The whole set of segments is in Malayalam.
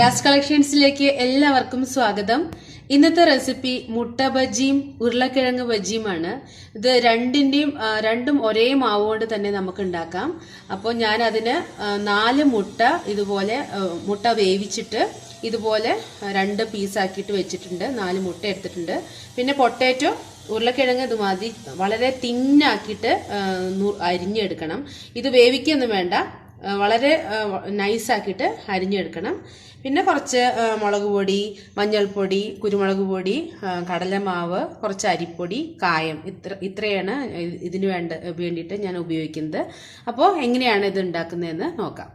റിയാസ് കളക്ഷൻസിലേക്ക് എല്ലാവർക്കും സ്വാഗതം. ഇന്നത്തെ റെസിപ്പി മുട്ട ബജിയും ഉരുളക്കിഴങ്ങ് ബജിയുമാണ്. ഇത് രണ്ടും ഒരേ മാവ് കൊണ്ട് തന്നെ നമുക്ക് ഉണ്ടാക്കാം. അപ്പോൾ ഞാൻ അതിന് 4 മുട്ട ഇതുപോലെ മുട്ട വേവിച്ചിട്ട് ഇതുപോലെ 2 പീസാക്കിയിട്ട് വെച്ചിട്ടുണ്ട്. 4 മുട്ട എടുത്തിട്ടുണ്ട്. പിന്നെ പൊട്ടാറ്റോ ഉരുളക്കിഴങ്ങ് ഇതുമാതിരി വളരെ തിന്നാക്കിയിട്ട് അരിഞ്ഞെടുക്കണം. ഇത് വേവിക്കൊന്നും വേണ്ട, വളരെ നൈസാക്കിയിട്ട് അരിഞ്ഞെടുക്കണം. പിന്നെ കുറച്ച് മുളക് പൊടി, മഞ്ഞൾപ്പൊടി, കുരുമുളക് പൊടി, കടലമാവ്, കുറച്ച് അരിപ്പൊടി, കായം, ഇത്രയാണ് ഇതിന് വേണ്ടിയിട്ട് ഞാൻ ഉപയോഗിക്കുന്നത്. അപ്പോൾ എങ്ങനെയാണ് ഇത് ഉണ്ടാക്കുന്നതെന്ന് നോക്കാം.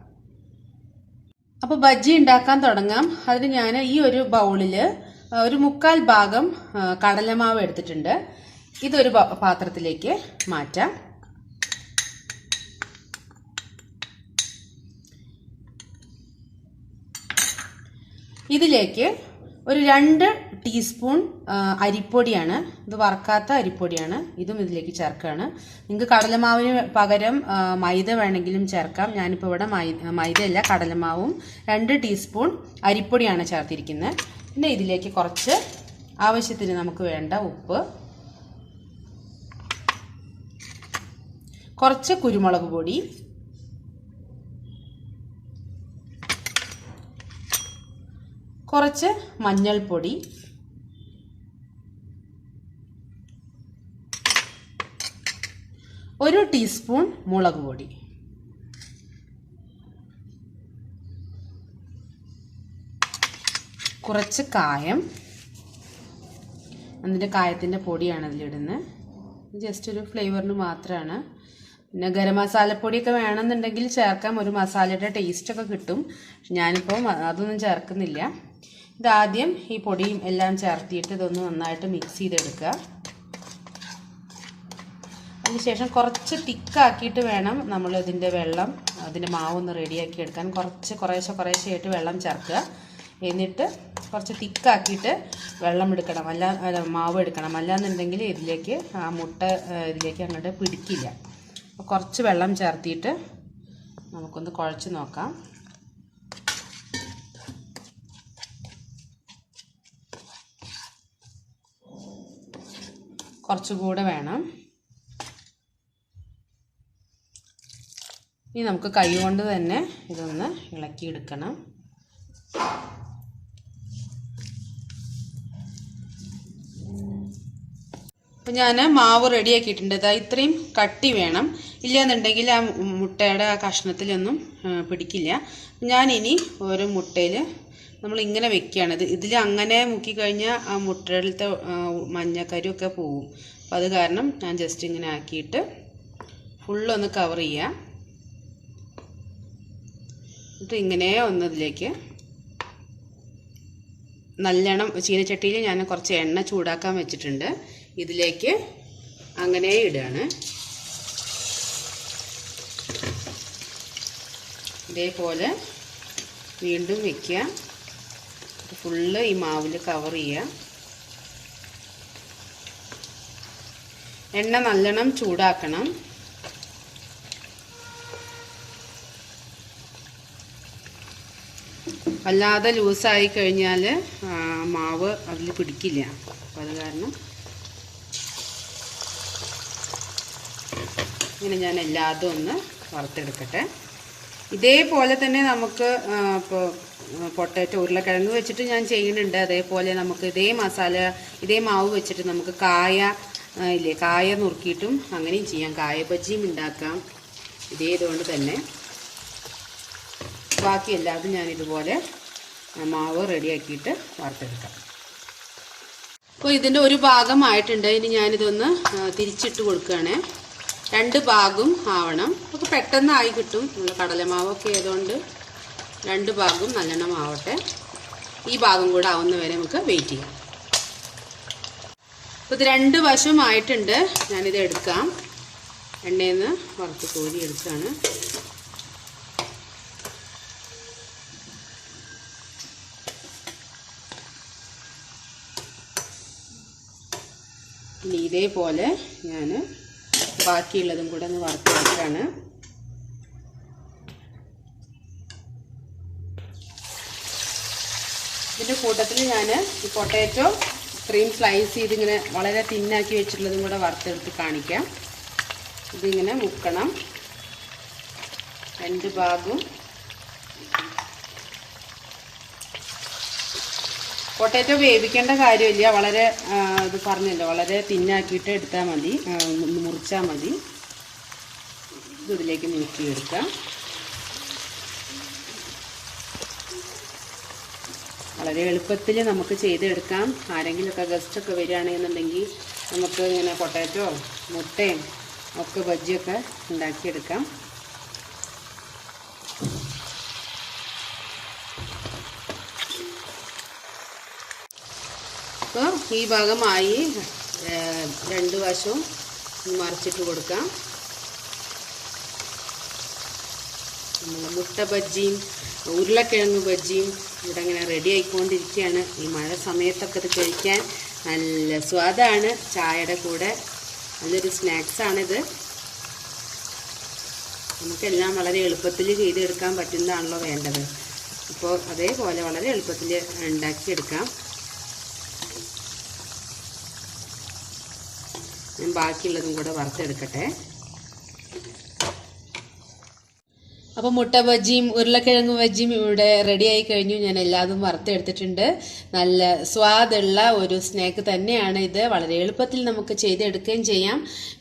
അപ്പോൾ ബജ്ജി ഉണ്ടാക്കാൻ തുടങ്ങാം. അതിന് ഞാൻ ഈ ഒരു ബൗളിൽ ഒരു 1/4 ഭാഗം കടലമാവ് എടുത്തിട്ടുണ്ട്. ഇതൊരു പാത്രത്തിലേക്ക് മാറ്റാം. ഇതിലേക്ക് ഒരു 2 ടീസ്പൂൺ അരിപ്പൊടിയാണ്. ഇത് വറുക്കാത്ത അരിപ്പൊടിയാണ്. ഇതും ഇതിലേക്ക് ചേർക്കുകയാണ്. നിങ്ങൾക്ക് കടലമാവിന് പകരം മൈദ വേണമെങ്കിലും ചേർക്കാം. ഞാനിപ്പോൾ ഇവിടെ മൈദയല്ല, കടലമാവും 2 ടീസ്പൂൺ അരിപ്പൊടിയാണ് ചേർത്തിരിക്കുന്നത്. പിന്നെ ഇതിലേക്ക് കുറച്ച് ആവശ്യത്തിന് നമുക്ക് വേണ്ട ഉപ്പ്, കുറച്ച് കുരുമുളക് പൊടി, കുറച്ച് മഞ്ഞൾപ്പൊടി, ഒരു ടീസ്പൂൺ മുളക് പൊടി, കുറച്ച് കായം. അതിൻ്റെ കായത്തിൻ്റെ പൊടിയാണ് അതിലിടുന്നത്. ജസ്റ്റ് ഒരു ഫ്ലേവറിന് മാത്രമാണ്. പിന്നെ ഗരം മസാലപ്പൊടിയൊക്കെ വേണമെന്നുണ്ടെങ്കിൽ ചേർക്കാം. ഒരു മസാലയുടെ ടേസ്റ്റൊക്കെ കിട്ടും. ഞാനിപ്പോൾ അതൊന്നും ചേർക്കുന്നില്ല. ഇതാദ്യം ഈ പൊടിയും എല്ലാം ചേർത്തിയിട്ട് ഇതൊന്ന് നന്നായിട്ട് മിക്സ് ചെയ്തെടുക്കുക. അതിനുശേഷം കുറച്ച് തിക്കാക്കിയിട്ട് വേണം നമ്മൾ ഇതിൻ്റെ മാവൊന്ന് റെഡിയാക്കി എടുക്കാൻ. കുറേശ്ശെയായിട്ട് വെള്ളം ചേർക്കുക. എന്നിട്ട് കുറച്ച് തിക്കാക്കിയിട്ട് മാവ് എടുക്കണം. അല്ലാന്നുണ്ടെങ്കിൽ ഇതിലേക്ക് ആ മുട്ട ഇതിലേക്ക് അങ്ങോട്ട് പിടിക്കില്ല. അപ്പോൾ കുറച്ച് വെള്ളം ചേർത്തിട്ട് നമുക്കൊന്ന് കുഴച്ച് നോക്കാം. കുറച്ചുകൂടെ വേണം. ഇനി നമുക്ക് കൈ കൊണ്ട് തന്നെ ഇതൊന്ന് ഇളക്കിയെടുക്കണം. അപ്പം ഞാൻ മാവ് റെഡിയാക്കിയിട്ടുണ്ട്. ഇത്രയും കട്ടി വേണം. ഇല്ലയെന്നുണ്ടെങ്കിൽ ആ മുട്ടയുടെ ആ കഷ്ണത്തിലൊന്നും പിടിക്കില്ല. ഞാനിനി ഓരോ മുട്ടയിൽ നമ്മളിങ്ങനെ വെക്കുകയാണ്. ഇതിൽ അങ്ങനെ മുക്കിക്കഴിഞ്ഞാൽ ആ മുട്ടയിലത്തെ മഞ്ഞക്കരുമൊക്കെ പോവും. അപ്പം അത് കാരണം ഞാൻ ജസ്റ്റ് ഇങ്ങനെ ആക്കിയിട്ട് ഫുള്ളൊന്ന് കവർ ചെയ്യാം. എന്നിട്ട് ഇങ്ങനെ ഒന്നതിലേക്ക് നല്ലോണം ചീനച്ചട്ടിയിൽ ഞാൻ കുറച്ച് എണ്ണ ചൂടാക്കാൻ വെച്ചിട്ടുണ്ട്. ഇതിലേക്ക് അങ്ങനെ ഇടുകയാണ്. ഇതേപോലെ വീണ്ടും വയ്ക്കുക. ഫുള്ള് ഈ മാവിൽ കവർ ചെയ്യുക. എണ്ണ നല്ലോണം ചൂടാക്കണം. വല്ലാതെ ലൂസായി കഴിഞ്ഞാൽ മാവ് അതിൽ പിടിക്കില്ല. അപ്പോൾ അത് കാരണം ഇങ്ങനെ ഞാൻ എല്ലാതും ഒന്ന് വറുത്തെടുക്കട്ടെ. ഇതേപോലെ തന്നെ നമുക്ക് ഇപ്പോൾ പൊട്ടാറ്റോ ഉരുളക്കിഴങ്ങ് വെച്ചിട്ട് ഞാൻ ചെയ്യുന്നുണ്ട്. അതേപോലെ നമുക്ക് ഇതേ മാവ് വെച്ചിട്ട് നമുക്ക് കായ നുറുക്കിയിട്ടും അങ്ങനെയും ചെയ്യാം. കായ ബജിയും ഉണ്ടാക്കാം ഇതേതുകൊണ്ട് തന്നെ. ബാക്കി എല്ലാതും ഞാൻ ഇതുപോലെ മാവ് റെഡിയാക്കിയിട്ട് വറുത്തെടുക്കാം. അപ്പോൾ ഇതിൻ്റെ ഒരു ഭാഗമായിട്ടുണ്ട്. ഇനി ഞാനിതൊന്ന് തിരിച്ചിട്ട് കൊടുക്കുകയാണ്. 2 ഭാഗവും ആവണം. അപ്പോൾ പെട്ടെന്ന് ആയി കിട്ടും. നമ്മൾ കടലമാവൊക്കെ ആയതുകൊണ്ട് 2 ഭാഗവും നല്ലോണം ആവട്ടെ. ഈ ഭാഗം കൂടെ ആവുന്ന വരെ നമുക്ക് വെയിറ്റ് ചെയ്യാം. അപ്പോൾ ഇത് 2 വശവും ആയിട്ടുണ്ട്. ഞാനിത് എടുക്കാം. എണ്ണയിൽ നിന്ന് വറുത്ത് കോരി എടുക്കുകയാണ്. ഇനി ഇതേപോലെ ഞാൻ ബാക്കിയുള്ളതും കൂടെ ഒന്ന് വറുത്തെടുക്കുകയാണ്. ഇതിൻ്റെ കൂട്ടത്തിൽ ഞാൻ ഈ പൊട്ടാറ്റോ ക്രീം സ്ലൈസ് ചെയ്ത് ഇങ്ങനെ വളരെ തിന്നാക്കി വെച്ചിട്ടുള്ളതും കൂടെ വറുത്തെടുത്ത് കാണിക്കാം. ഇതിങ്ങനെ മുക്കണം രണ്ട് ഭാഗവും. പൊട്ടാറ്റോ വേവിക്കേണ്ട കാര്യമില്ല, വളരെ ഇത് പറഞ്ഞല്ലോ, വളരെ തിന്നാക്കിയിട്ട് എടുത്താൽ മതി, മുറിച്ചാൽ മതി. ഇതിലേക്ക് മുക്കിയെടുക്കാം. വളരെ എളുപ്പത്തിൽ നമുക്ക് ചെയ്തെടുക്കാം. ആരെങ്കിലുമൊക്കെ ഗസ്റ്റൊക്കെ വരികയാണെന്നുണ്ടെങ്കിൽ നമുക്ക് ഇങ്ങനെ പൊട്ടാറ്റോ മുട്ടയും ഒക്കെ ബജ്ജിയൊക്കെ ഉണ്ടാക്കിയെടുക്കാം. അപ്പോൾ ഈ ഭാഗമായി രണ്ട് വശവും മറിച്ചിട്ട് കൊടുക്കാം. മുട്ട ബജ്ജിയും ഉരുളക്കിഴങ്ങ് ബജ്ജിയും ഇവിടെ ഇങ്ങനെ റെഡി ആയിക്കൊണ്ടിരിക്കുകയാണ്. ഈ മഴ സമയത്തൊക്കെ ഇത് കഴിക്കാൻ നല്ല സ്വാദാണ്. ചായയുടെ കൂടെ നല്ലൊരു സ്നാക്സാണിത്. നമുക്കെല്ലാം വളരെ എളുപ്പത്തിൽ ചെയ്തെടുക്കാൻ പറ്റുന്നതാണല്ലോ വേണ്ടത്. അപ്പോൾ അതേപോലെ വളരെ എളുപ്പത്തിൽ ഉണ്ടാക്കിയെടുക്കാം. ഞാൻ ബാക്കിയുള്ളതും കൂടെ വറുത്തെടുക്കട്ടെ. അപ്പോൾ മുട്ട ബജ്ജിയും ഉരുളക്കിഴങ്ങ് ബജ്ജിയും ഇവിടെ റെഡി ആയി കഴിഞ്ഞു. ഞാൻ എല്ലാതും വറുത്തെടുത്തിട്ടുണ്ട്. നല്ല സ്വാദുള്ള ഒരു സ്നാക്ക് തന്നെയാണ് ഇത്. വളരെ എളുപ്പത്തിൽ നമുക്ക് ചെയ്തെടുക്കുകയും ചെയ്യാം.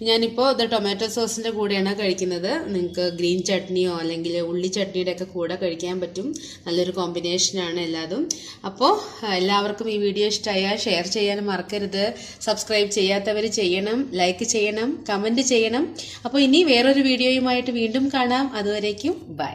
ഞാനിപ്പോൾ ഇത് ടൊമാറ്റോ സോസിൻ്റെ കൂടെയാണ് കഴിക്കുന്നത്. നിങ്ങൾക്ക് ഗ്രീൻ ചട്നിയോ അല്ലെങ്കിൽ ഉള്ളി ചട്നിയുടെ ഒക്കെ കൂടെ കഴിക്കാൻ പറ്റും. നല്ലൊരു കോമ്പിനേഷനാണ് എല്ലാതും. അപ്പോൾ എല്ലാവർക്കും ഈ വീഡിയോ ഇഷ്ടമായാൽ ഷെയർ ചെയ്യാനും മറക്കരുത്. സബ്സ്ക്രൈബ് ചെയ്യാത്തവർ ചെയ്യണം, ലൈക്ക് ചെയ്യണം, കമൻറ്റ് ചെയ്യണം. അപ്പോൾ ഇനി വേറൊരു വീഡിയോയുമായിട്ട് വീണ്ടും കാണാം. അതുവരേക്കും ബൈ.